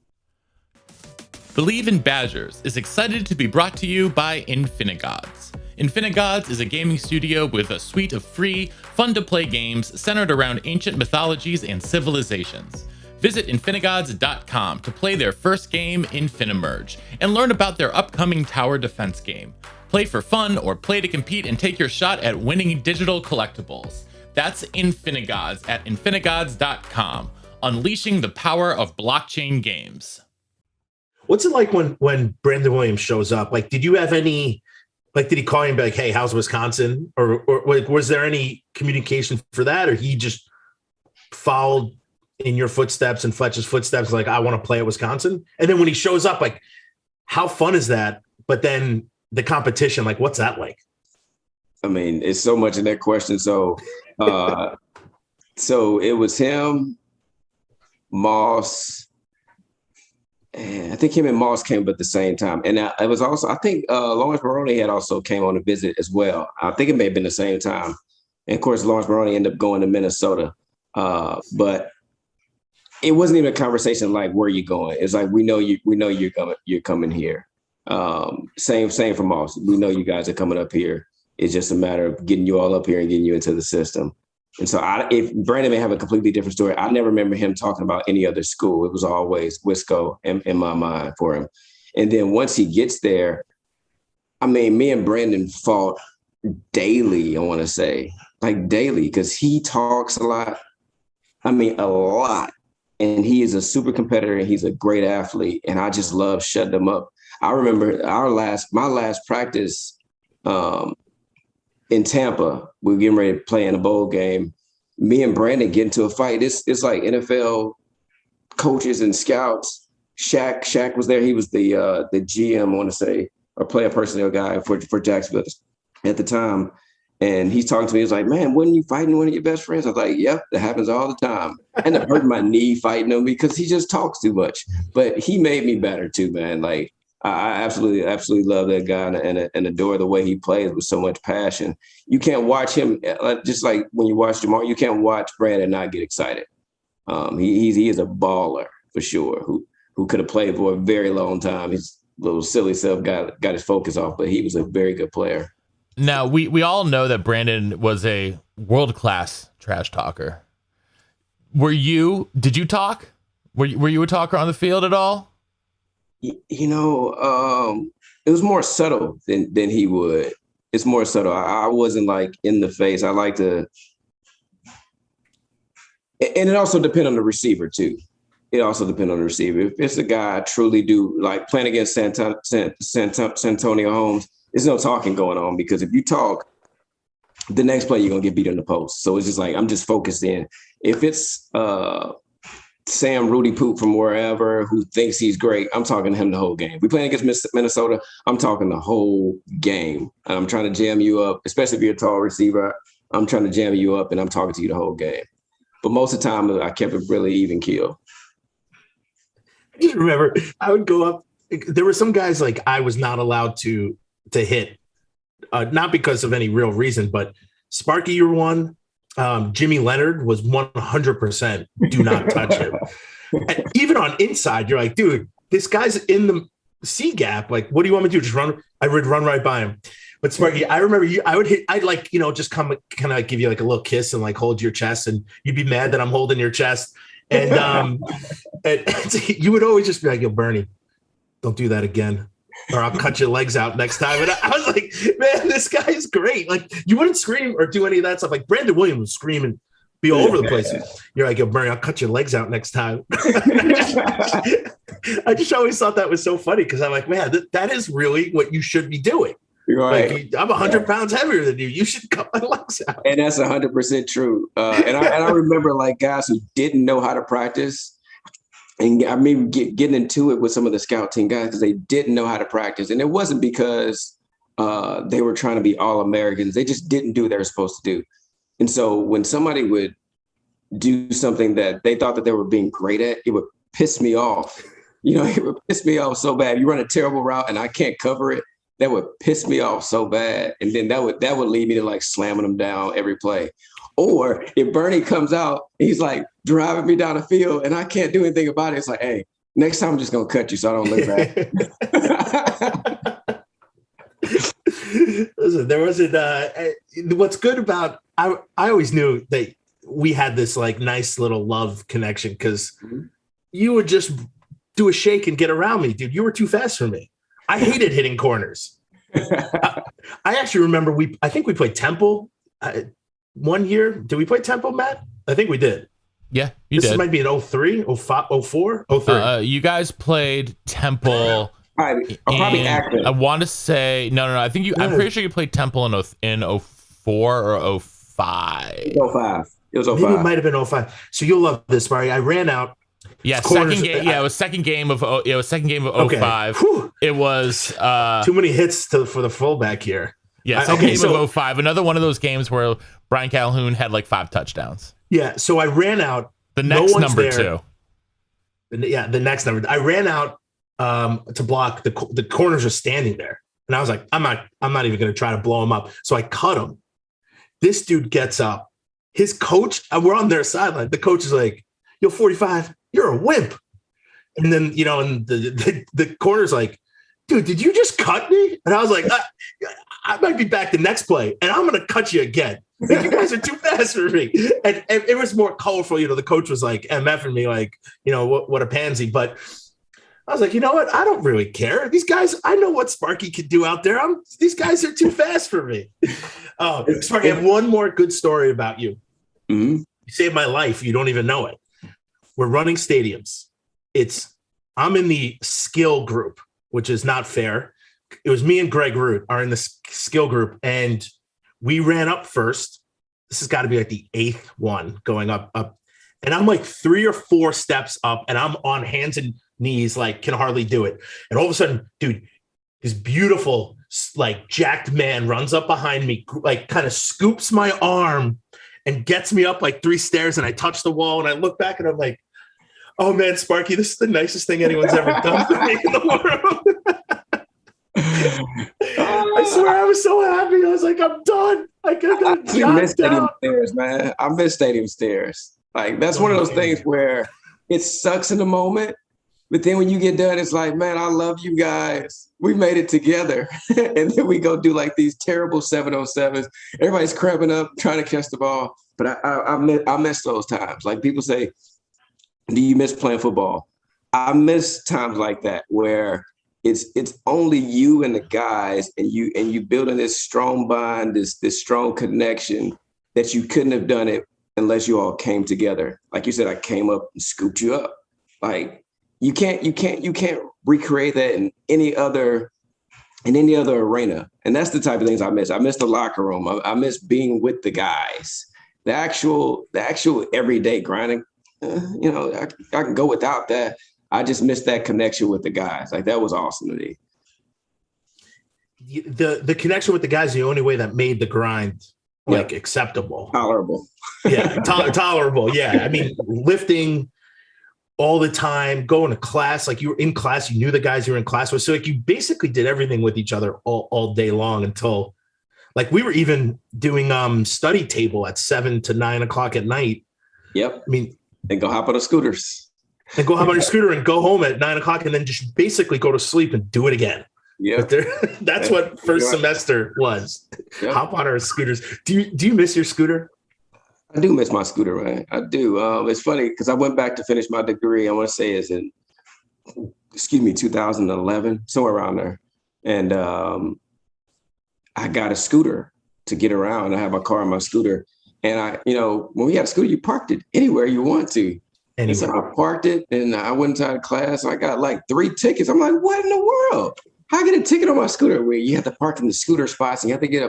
Believe in Badgers is excited to be brought to you by Infinigods. Infinigods is a gaming studio with a suite of free, fun-to-play games centered around ancient mythologies and civilizations. Visit Infinigods.com to play their first game, Infinimerge, and learn about their upcoming tower defense game. Play for fun or play to compete and take your shot at winning digital collectibles. That's Infinigods at Infinigods.com, unleashing the power of blockchain games. What's it like when Brandon Williams shows up? Like, did you have any, like, did he call you and be like, hey, how's Wisconsin? Or was there any communication for that? Or he just followed in your footsteps and Fletcher's footsteps, like, I want to play at Wisconsin? And then when he shows up, like, how fun is that? But then the competition, like, what's that like? I mean, it's so much in that question. So, so it was him, Moss, and I think him and Moss came at the same time. And it was also, I think Lawrence Maroney had also came on a visit as well. I think it may have been the same time. And of course, Lawrence Maroney ended up going to Minnesota. But it wasn't even a conversation like, where are you going? It's like, we know you're coming here. Same for Moss. We know you guys are coming up here. It's just a matter of getting you all up here and getting you into the system. And so if Brandon may have a completely different story, I never remember him talking about any other school. It was always Wisco in my mind for him. And then once he gets there, I mean, me and Brandon fought daily, I want to say, like daily, because he talks a lot. I mean, a lot. And he is a super competitor and he's a great athlete. And I just love shutting him up. I remember my last practice in Tampa, we were getting ready to play in a bowl game. Me and Brandon get into a fight. It's like NFL coaches and scouts. Shaq was there. He was the GM, I want to say, or player personnel guy for Jacksonville at the time. And he's talking to me. He's like, man, wasn't you fighting one of your best friends? I was like, yep, that happens all the time. And I hurt my knee fighting him because he just talks too much. But he made me better too, man. Like, I absolutely love that guy and adore the way he plays with so much passion. You can't watch him, just like when you watch Jamar, you can't watch Brandon and not get excited. He is a baller for sure, who could have played for a very long time. His little silly self got his focus off, but he was a very good player. Now, we all know that Brandon was a world-class trash talker. Did you talk? Were you a talker on the field at all? You know, it was more subtle than he would. It's more subtle. I wasn't like in the face. I like to, and it also depends on the receiver too. It also depends on the receiver. If it's a guy I truly do like playing against Santonio Holmes, there's no talking going on, because if you talk, the next play you're gonna get beat in the post. So it's just like I'm just focused in. If it's Sam Rudy Poop from wherever who thinks he's great, I'm talking to him the whole game. We playing against Minnesota, I'm talking the whole game. And I'm trying to jam you up, especially if you're a tall receiver. I'm trying to jam you up and I'm talking to you the whole game. But most of the time, I kept it really even keel. I just remember I would go up. There were some guys like I was not allowed to hit, not because of any real reason, but Sparky, you're one. Jimmy Leonard was 100% do not touch him. And even on inside, you're like, dude, this guy's in the C gap. Like, what do you want me to do? Just run? I would run right by him. But Sparky, I remember I'd like, just come kind of give you like a little kiss and like hold your chest, and you'd be mad that I'm holding your chest. And, and you would always just be like, yo, Bernie, don't do that again, or I'll cut your legs out next time. And I was like, man, this guy is great. Like, you wouldn't scream or do any of that stuff. Like Brandon Williams would scream and be all over the place. You're like, yo, Bernie, I'll cut your legs out next time. I just always thought that was so funny, because I'm like, man, that is really what you should be doing. Right. Like, I'm 100 pounds heavier than you. You should cut my legs out. And that's 100% true. And I remember like guys who didn't know how to practice. And I mean, getting into it with some of the scout team guys because they didn't know how to practice. And it wasn't because they were trying to be All-Americans. They just didn't do what they were supposed to do. And so when somebody would do something that they thought that they were being great at, it would piss me off. It would piss me off so bad. You run a terrible route and I can't cover it. That would piss me off so bad. And then that would lead me to like slamming them down every play. Or if Bernie comes out, he's like driving me down the field and I can't do anything about it. It's like, hey, next time I'm just going to cut you so I don't look bad. Listen, there wasn't what's good about I always knew that we had this like nice little love connection, because you would just do a shake and get around me, dude. You were too fast for me. I hated hitting corners. I actually remember I think we played Temple one year. Did we play Temple, Matt? I think we did. Yeah, you did. This might be in 03, 05, 04, 03. You guys played Temple. Probably Akron. I want to say no. I think I'm pretty sure you played Temple in 04 or 05. It was 05. Maybe it might have been 05. So you'll love this, Barry. I ran out. Yeah, second game. Yeah, it was second game of 05. Whew. It was too many hits for the fullback here. Yeah, second game of 05. Another one of those games where Brian Calhoun had like 5 touchdowns. Yeah, so I ran out. The next number 2. Yeah, the next number. I ran out to block. The corners are standing there, and I was like, I'm not even going to try to blow him up. So I cut him. This dude gets up. His coach, we're on their sideline. The coach is like, "Yo, 45, you're a wimp." And then and the corner's like, "Dude, did you just cut me?" And I was like, I might be back the next play, and I'm going to cut you again. Like, you guys are too fast for me. And it was more colorful. The coach was like MFing me, like, what a pansy. But I was like, you know what? I don't really care. These guys, I know what Sparky could do out there. These guys are too fast for me. Sparky, I have one more good story about you. Mm-hmm. You saved my life. You don't even know it. We're running stadiums. I'm in the skill group, which is not fair. It was me and Greg Root are in the skill group, and we ran up first. This has got to be like the 8th one going up. And I'm like 3 or 4 steps up, and I'm on hands and knees, like can hardly do it. And all of a sudden, dude, this beautiful, like jacked man runs up behind me, like kind of scoops my arm and gets me up like 3 stairs. And I touch the wall, and I look back, and I'm like, oh man, Sparky, this is the nicest thing anyone's ever done for me in the world. I swear I was so happy. I was like, I'm done. I miss stadium stairs, man. I miss stadium stairs. Like, that's one of those things where it sucks in the moment, but then when you get done, it's like, man, I love you guys. We made it together. And then we go do like these terrible 7-on-7s. Everybody's cramping up, trying to catch the ball. But I miss those times. Like, people say, do you miss playing football? I miss times like that where it's only you and the guys, and you building this strong bond, this strong connection that you couldn't have done it unless you all came together. Like you said, I came up and scooped you up. Like, you can't recreate that in any other arena. And that's the type of things I miss. I miss the locker room. I miss being with the guys. The actual everyday grinding. I can go without that. I just missed that connection with the guys. Like, that was awesome to me. The connection with the guys is the only way that made the grind acceptable. Tolerable. Yeah, tolerable. Yeah. I mean, lifting all the time, going to class, like you were in class, you knew the guys you were in class with. So like you basically did everything with each other all day long until like we were even doing study table at 7 to 9 o'clock at night. Yep. I mean, and go hop on the scooters. And go hop on your scooter and go home at 9 o'clock and then just basically go to sleep and do it again. Yeah. That's what first semester was. Yep. Hop on our scooters. Do you miss your scooter? I do miss my scooter, man. I do. It's funny because I went back to finish my degree. I want to say it's in, 2011, somewhere around there. And I got a scooter to get around. I have my car and my scooter. And when we had a scooter, you parked it anywhere you want to. And so I parked it and I went inside class. I got like 3 tickets. I'm like, what in the world? How I get a ticket on my scooter where you have to park in the scooter spots and you have to get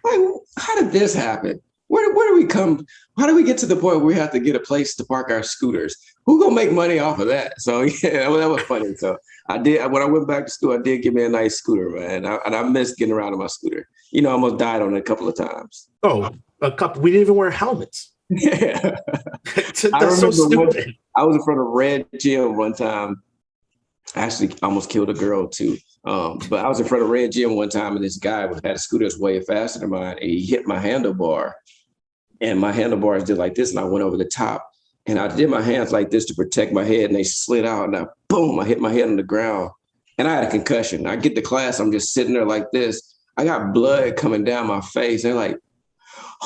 like, how did this happen? Where do we come? How do we get to the point where we have to get a place to park our scooters? Who gonna make money off of that? So yeah, that was funny. So I did, when I went back to school, I did get me a nice scooter, man. And I missed getting around on my scooter. I almost died on it a couple of times. Oh, a couple. We didn't even wear helmets. Yeah. That's so stupid. I was in front of Red Gym one time. I actually almost killed a girl too. But I was in front of Red Gym one time, and this guy had a scooter that's way faster than mine, and he hit my handlebar. And my handlebars did like this, and I went over the top. And I did my hands like this to protect my head, and they slid out, and I hit my head on the ground. And I had a concussion. I get to class, I'm just sitting there like this. I got blood coming down my face. They're like,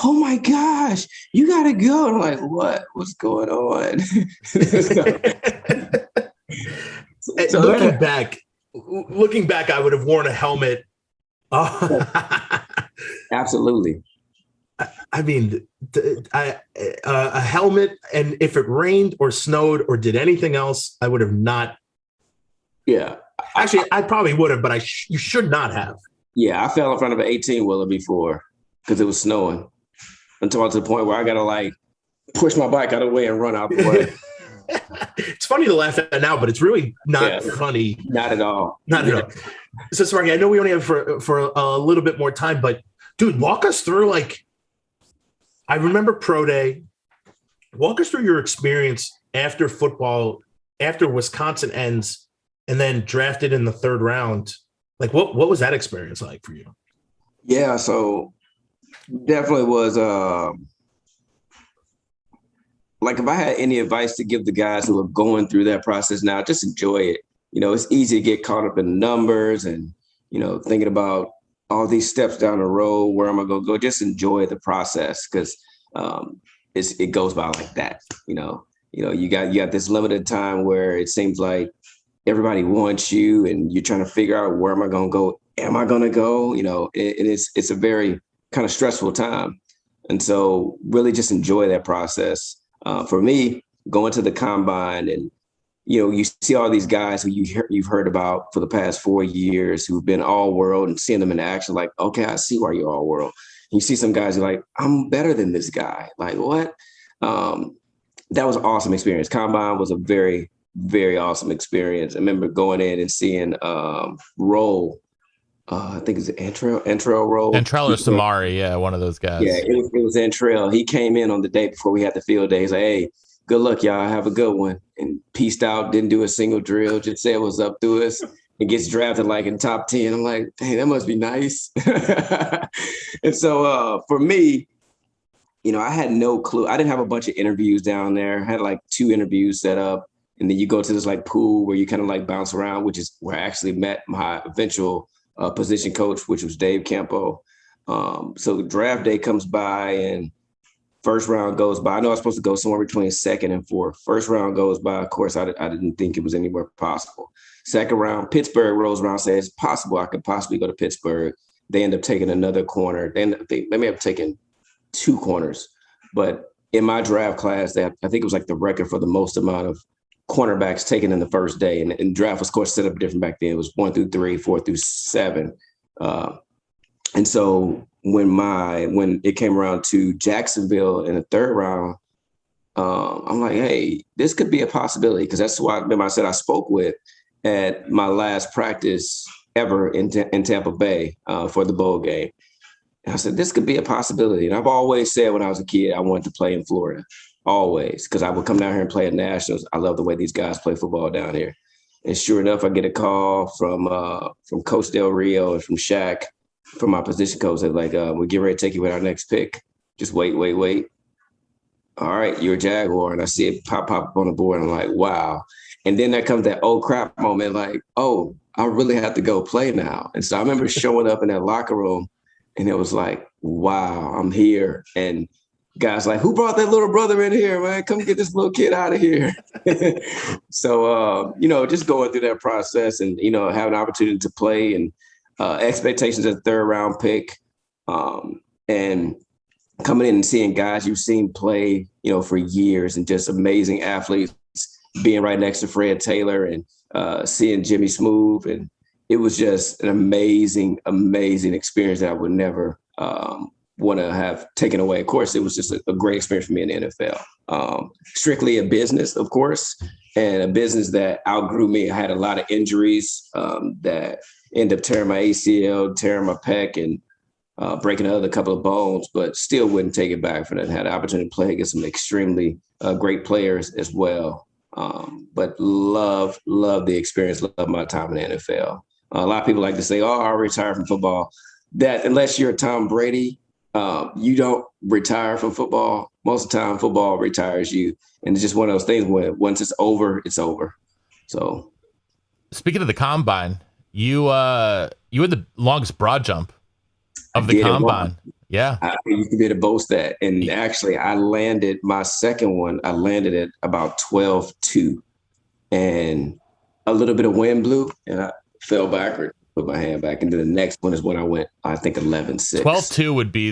oh my gosh, you gotta go. And I'm like, what? What's going on? So looking back, I would have worn a helmet. Oh, absolutely. I mean, a helmet, and if it rained or snowed or did anything else, I would have not. Yeah. Actually, I probably would have, but you should not have. Yeah, I fell in front of an 18-wheeler before because it was snowing until to the point where I got to like push my bike out of the way and run out the way. It's funny to laugh at now, but it's really not funny. Not at all. Not at all. So, Sparky, I know we only have for a little bit more time, but dude, walk us through, like, I remember Pro Day. Walk us through your experience after football, after Wisconsin ends, and then drafted in the third round. Like, what was that experience like for you? Yeah, so definitely was like, if I had any advice to give the guys who are going through that process now, just enjoy it. You know, it's easy to get caught up in numbers and, you know, thinking about all these steps down the road, where am I going to go? Just enjoy the process, because it goes by like that. You know, you got this limited time where it seems like everybody wants you and you're trying to figure out, where am I going to go? Am I going to go? You know, it's a very kind of stressful time. And so really just enjoy that process. For me, going to the combine, and, you know, you see all these guys who you've heard about for the past 4 years who've been all world, and seeing them in action, like, okay, I see why you're all world. And you see some guys who are like, I'm better than this guy. Like, what? That was an awesome experience. Combine was a very, very awesome experience. I remember going in and seeing Roll. I think it's Antrell Roll. Antrell or Samari, yeah, one of those guys. Yeah, it was Antrell. He came in on the day before we had the field day. He's like, hey, good luck, y'all. Have a good one. And peaced out, didn't do a single drill, just said what's up to us, and gets drafted like in top 10. I'm like, hey, that must be nice. And so for me, you know, I had no clue. I didn't have a bunch of interviews down there. I had like 2 interviews set up. And then you go to this like pool where you kind of like bounce around, which is where I actually met my eventual position coach, which was Dave Campo. So draft day comes by and first round goes by. I know I was supposed to go somewhere between second and fourth. First round goes by. Of course, I didn't think it was anywhere possible. Second round, Pittsburgh rolls around, says it's possible I could possibly go to Pittsburgh. They end up taking another corner. They may have taken 2 corners. But in my draft class, I think it was like the record for the most amount of cornerbacks taken in the first day. And draft was, of course, set up different back then. It was 1 through 3, 4 through 7. And so when it came around to Jacksonville in the third round, I'm like, hey, this could be a possibility, because that's why I said I spoke with at my last practice ever in Tampa Bay for the bowl game. And I said, this could be a possibility. And I've always said when I was a kid, I wanted to play in Florida. Always, because I would come down here and play at Nationals. I love the way these guys play football down here. And sure enough, I get a call from Coach Del Rio and from Shaq, from my position coach. They're like, we're getting ready to take you with our next pick. Just wait. All right, you're a Jaguar. And I see it pop up on the board. And I'm like, wow. And then there comes that oh crap moment, like, oh, I really have to go play now. And so I remember showing up in that locker room, and it was like, wow, I'm here. And guys like, who brought that little brother in here, man? Come get this little kid out of here. So, you know, just going through that process and, you know, having an opportunity to play, and expectations as a third round pick, and coming in and seeing guys you've seen play, you know, for years, and just amazing athletes, being right next to Fred Taylor and seeing Jimmy Smooth. And it was just an amazing, amazing experience that I would never want to have taken away. Of course, it was just a great experience for me in the NFL. Strictly a business, of course, and a business that outgrew me. I had a lot of injuries that ended up tearing my ACL, tearing my pec, and breaking another couple of bones, but still wouldn't take it back for that. Had the opportunity to play against some extremely great players as well. But love the experience, love my time in the NFL. A lot of people like to say, oh, I'll retire from football. That unless you're Tom Brady, you don't retire from football. Most of the time, football retires you. And it's just one of those things where once it's over, it's over. So, speaking of the combine, you had the longest broad jump of the combine. Yeah. I used to be able to boast that. And actually, I landed my second one. I landed at about 12.2. And a little bit of wind blew and I fell backward, put my hand back. And then the next one is when I went, I think 11.6. 12.2 would be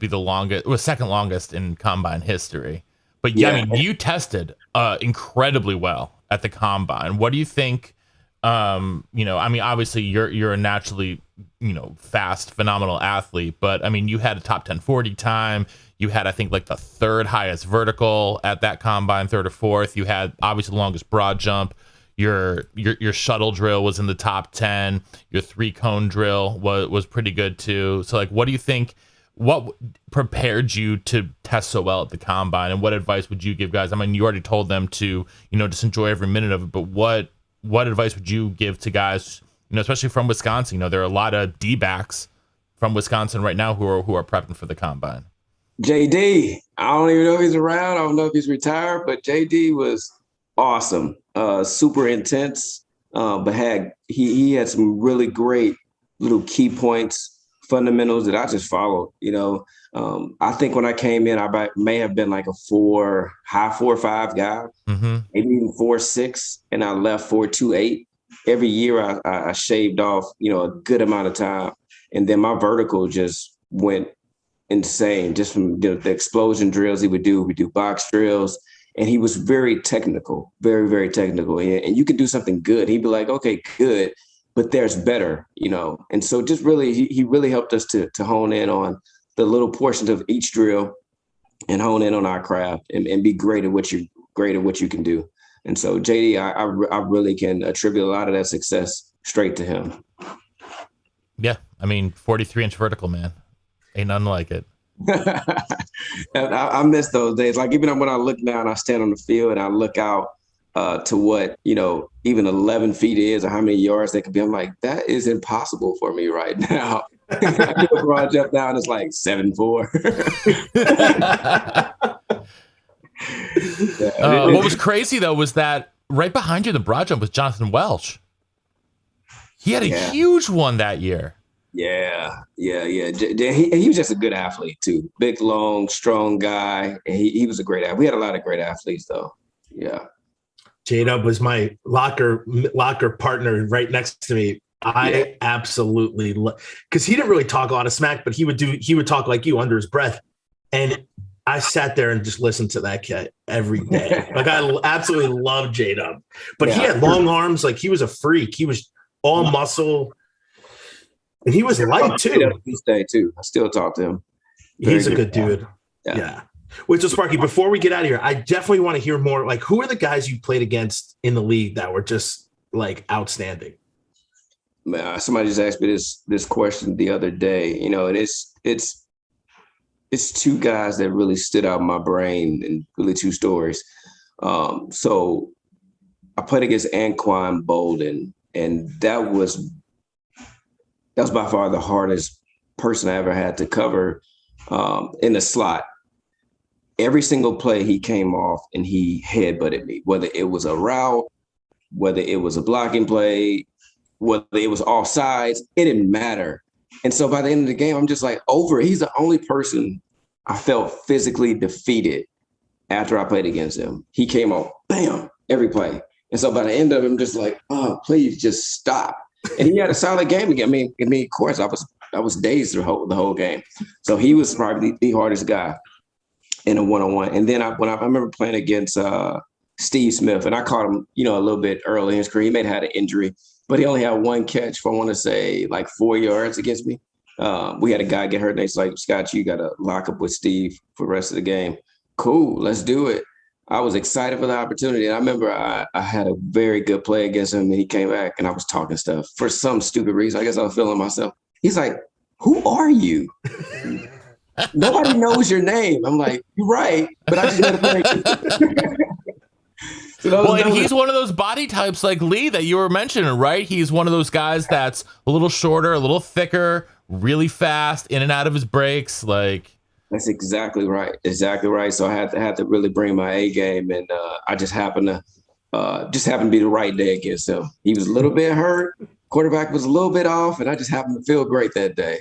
the longest, was second longest in combine history. But yeah, I mean, you tested incredibly well at the combine. What do you think? I mean, obviously you're a naturally, fast, phenomenal athlete, but I mean, you had a top 10 40 time. You had, I think, like the third highest vertical at that combine, third or fourth. You had obviously the longest broad jump. Your shuttle drill was in the top 10. Your 3-cone drill was pretty good too. So like, what do you think? What prepared you to test so well at the combine, and what advice would you give guys? I mean, you already told them to, just enjoy every minute of it, but what advice would you give to guys, especially from Wisconsin? There are a lot of D-backs from Wisconsin right now who are prepping for the combine. JD, I don't even know if he's around. I don't know if he's retired, but JD was awesome, super intense, but he had some really great little key points, fundamentals that I just followed. I think when I came in, I may have been like a high 4.5 guy, maybe even 4.6, and I left 4.28. Every year I shaved off, a good amount of time, and then my vertical just went insane just from the explosion drills he would do. We do box drills, and he was very technical, very, very technical. And you could do something good. He'd be like, okay, good, but there's better, And so just really, he really helped us to hone in on the little portions of each drill and hone in on our craft and be great at what you can do. And so JD, I really can attribute a lot of that success straight to him. Yeah. I mean, 43-inch vertical, man. Ain't nothing like it. I miss those days. Like even when I look now and I stand on the field and I look out to what, even 11 feet is or how many yards they could be, I'm like, that is impossible for me right now. I do a broad jump down, it's like 7.4. What was crazy though was that right behind you, the broad jump was Jonathan Welch. He had a huge one that year. Yeah. He was just a good athlete too. Big, long, strong guy. And he was a great athlete. We had a lot of great athletes though. Yeah. J-Dub was my locker partner right next to me. I absolutely because he didn't really talk a lot of smack, but he would talk like you under his breath. And I sat there and just listened to that kid every day. Like I absolutely loved J-Dub. But he had long arms, like he was a freak. He was all muscle. And he was light too. This day too. I still talk to him. He's a good dude. Yeah. Wait, so Sparky, before we get out of here, I definitely want to hear more. Like, who are the guys you played against in the league that were just like outstanding? Man, somebody just asked me this question the other day. And it's two guys that really stood out in my brain, and really two stories. So I played against Anquan Bolden, and that was by far the hardest person I ever had to cover in the slot. Every single play he came off and he headbutted me, whether it was a route, whether it was a blocking play, whether it was offsides, it didn't matter. And so by the end of the game, I'm just like over it. He's the only person I felt physically defeated after I played against him. He came off, bam, every play. And so by the end of it, I'm just like, oh, please just stop. And he had a solid game again. I mean, of course, I was dazed the whole game. So he was probably the hardest guy in a one-on-one. And then I remember playing against Steve Smith, and I caught him, a little bit early in his career. He may have had an injury, but he only had one catch for, I want to say, like 4 yards against me. We had a guy get hurt, and he's like, Scott, you got to lock up with Steve for the rest of the game. Cool, let's do it. I was excited for the opportunity. And I remember I had a very good play against him, and he came back, and I was talking stuff for some stupid reason. I guess I was feeling myself. He's like, who are you? Nobody knows your name. I'm like, you're right, but I just got to play. And he's one of those body types like Lee that you were mentioning, right? He's one of those guys that's a little shorter, a little thicker, really fast, in and out of his breaks. Like, that's exactly right. Exactly right. So I had to really bring my A game, and I just happened to be the right day against him. He was a little bit hurt. Quarterback was a little bit off, and I just happened to feel great that day.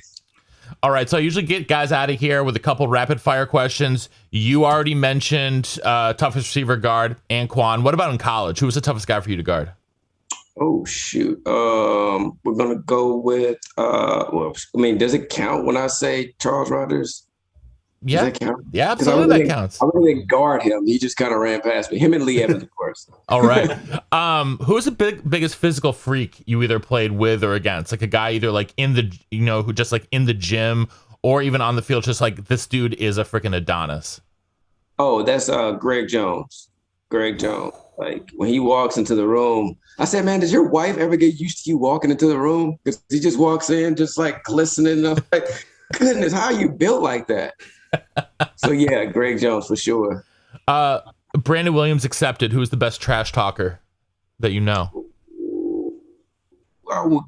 All right, so I usually get guys out of here with a couple rapid fire questions. You already mentioned toughest receiver guard, Anquan. What about in college? Who was the toughest guy for you to guard? Oh shoot. We're gonna go with well, I mean, does it count when I say Charles Rogers? Does Yeah. that count? Yeah, 'Cause I absolutely. really That counts. I really didn't guard him. He just kind of ran past me. Him and Lee Evans, of course. All right. Who's the biggest physical freak you either played with or against? Like a guy either like in the, who just like in the gym or even on the field, just like this dude is a freaking Adonis. Oh, that's Greg Jones. Greg Jones. Like when he walks into the room, I said, man, does your wife ever get used to you walking into the room? Because he just walks in just like glistening. I'm like, goodness, how you built like that? So yeah, Greg Jones for sure. Brandon Williams accepted. Who's the best trash talker that you know? I would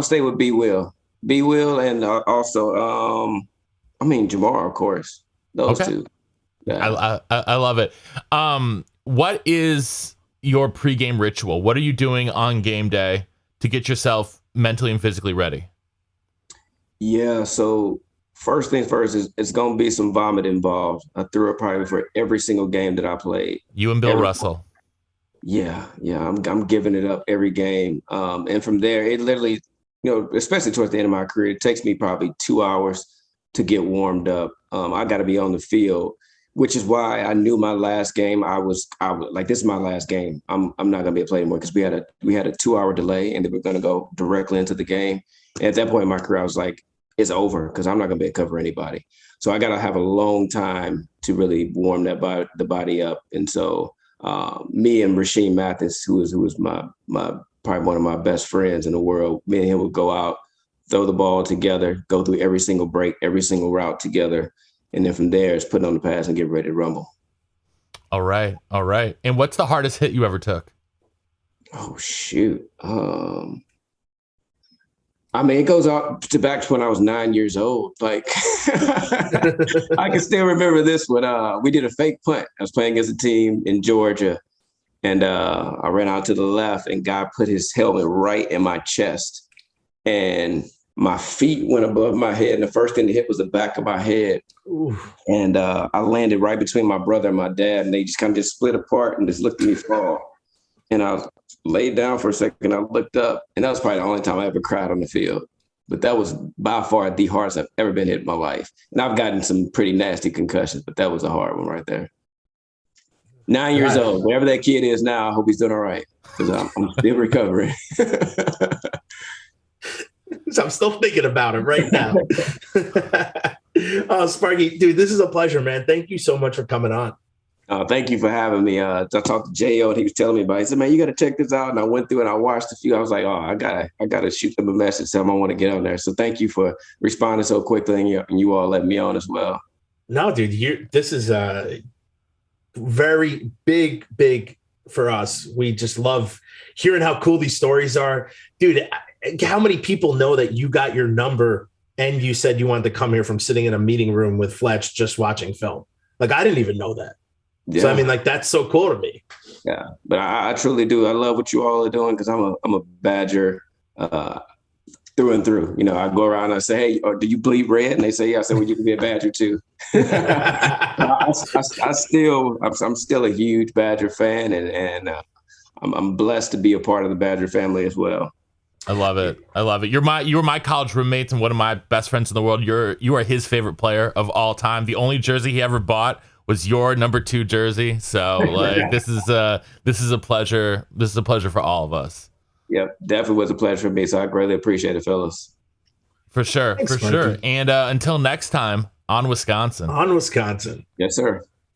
stay with B Will. B Will and also Jamar, of course. Those two. Yeah. I love it. What is your pregame ritual? What are you doing on game day to get yourself mentally and physically ready? Yeah, so first things first is it's gonna be some vomit involved. I threw up probably for every single game that I played. You and Bill Russell. Yeah, I'm giving it up every game. And from there, it literally, especially towards the end of my career, it takes me probably 2 hours to get warmed up. I got to be on the field, which is why I knew my last game. I was like, this is my last game. I'm not gonna be able to play anymore because we had a 2 hour delay, and then we're gonna go directly into the game. And at that point in my career, I was like, it's over because I'm not gonna be able to cover anybody. So I gotta have a long time to really warm the body up. And so me and Rasheem Mathis, who was my probably one of my best friends in the world, me and him would go out, throw the ball together, go through every single break, every single route together. And then from there, it's putting on the pass and get ready to rumble. All right. And what's the hardest hit you ever took? Oh, shoot. It goes back to when I was 9 years old. Like, I can still remember this one. We did a fake punt. I was playing against a team in Georgia, and I ran out to the left, and guy put his helmet right in my chest, and my feet went above my head, and the first thing to hit was the back of my head. Ooh. And I landed right between my brother and my dad, and they just kind of just split apart and just looked at me fall. And I laid down for a second. I looked up, and that was probably the only time I ever cried on the field. But that was by far the hardest I've ever been hit in my life. And I've gotten some pretty nasty concussions, but that was a hard one right there. 9 years old, wherever that kid is now, I hope he's doing all right because I'm still recovering. I'm still thinking about it right now. Sparky, dude, this is a pleasure, man. Thank you so much for coming on. Thank you for having me. I talked to J.O. and he was telling me about it. He said, man, you got to check this out. And I went through and I watched a few. I was like, I gotta shoot them a message, tell them I want to get on there. So thank you for responding so quickly and you all let me on as well. No, dude, this is very big for us. We just love hearing how cool these stories are. Dude, how many people know that you got your number and you said you wanted to come here from sitting in a meeting room with Fletch just watching film? Like, I didn't even know that. Yeah. So, that's so cool to me. Yeah, but I truly do. I love what you all are doing because I'm a Badger through and through. I go around and I say, hey, do you bleed red? And they say, yeah. I said, well, you can be a Badger too. I'm still a huge Badger fan, and I'm blessed to be a part of the Badger family as well. I love it. You were my college roommates and one of my best friends in the world. You are his favorite player of all time. The only jersey he ever bought was your number 2 jersey. So like this is a pleasure. This is a pleasure for all of us. Yep, definitely was a pleasure for me. So I greatly appreciate it, fellas. For sure. Thanks, for Mikey. Sure. And until next time, on Wisconsin. On Wisconsin. Yes, sir.